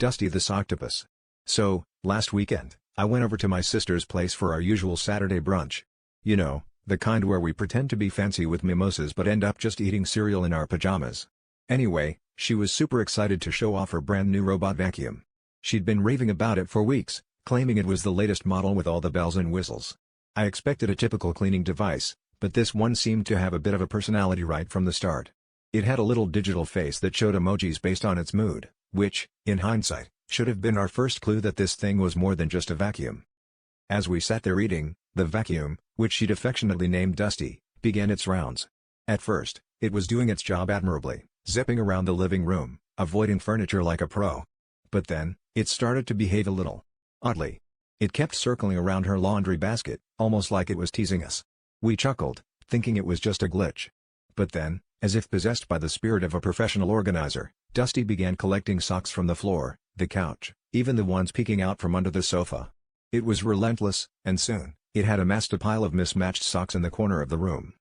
Dusty the Sock-Octopus. So, last weekend, I went over to my sister's place for our usual Saturday brunch. You know, the kind where we pretend to be fancy with mimosas but end up just eating cereal in our pajamas. Anyway, she was super excited to show off her brand new robot vacuum. She'd been raving about it for weeks, claiming it was the latest model with all the bells and whistles. I expected a typical cleaning device, but this one seemed to have a bit of a personality right from the start. It had a little digital face that showed emojis based on its mood, which, in hindsight, should have been our first clue that this thing was more than just a vacuum. As we sat there eating, the vacuum, which she'd affectionately named Dusty, began its rounds. At first, it was doing its job admirably, zipping around the living room, avoiding furniture like a pro. But then, it started to behave a little oddly. It kept circling around her laundry basket, almost like it was teasing us. We chuckled, thinking it was just a glitch. But then, as if possessed by the spirit of a professional organizer, Dusty began collecting socks from the floor, the couch, even the ones peeking out from under the sofa. It was relentless, and soon, it had amassed a pile of mismatched socks in the corner of the room.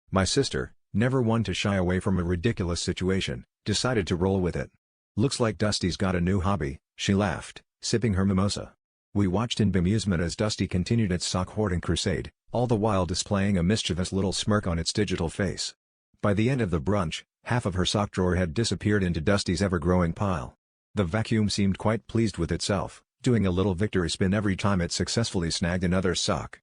My sister, never one to shy away from a ridiculous situation, decided to roll with it. "Looks like Dusty's got a new hobby," she laughed, sipping her mimosa. We watched in bemusement as Dusty continued its sock-hoarding crusade, all the while displaying a mischievous little smirk on its digital face. By the end of the brunch, half of her sock drawer had disappeared into Dusty's ever-growing pile. The vacuum seemed quite pleased with itself, doing a little victory spin every time it successfully snagged another sock.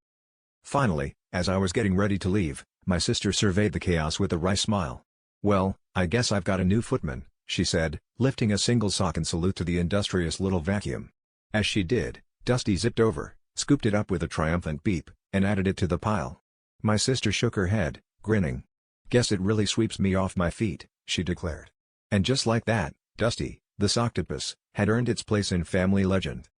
Finally, as I was getting ready to leave, my sister surveyed the chaos with a wry smile. "Well, I guess I've got a new footman," she said, lifting a single sock in salute to the industrious little vacuum. As she did, Dusty zipped over, scooped it up with a triumphant beep, and added it to the pile. My sister shook her head, grinning. "Guess it really sweeps me off my feet," she declared. And just like that, Dusty, the Sock-Octopus, had earned its place in family legend.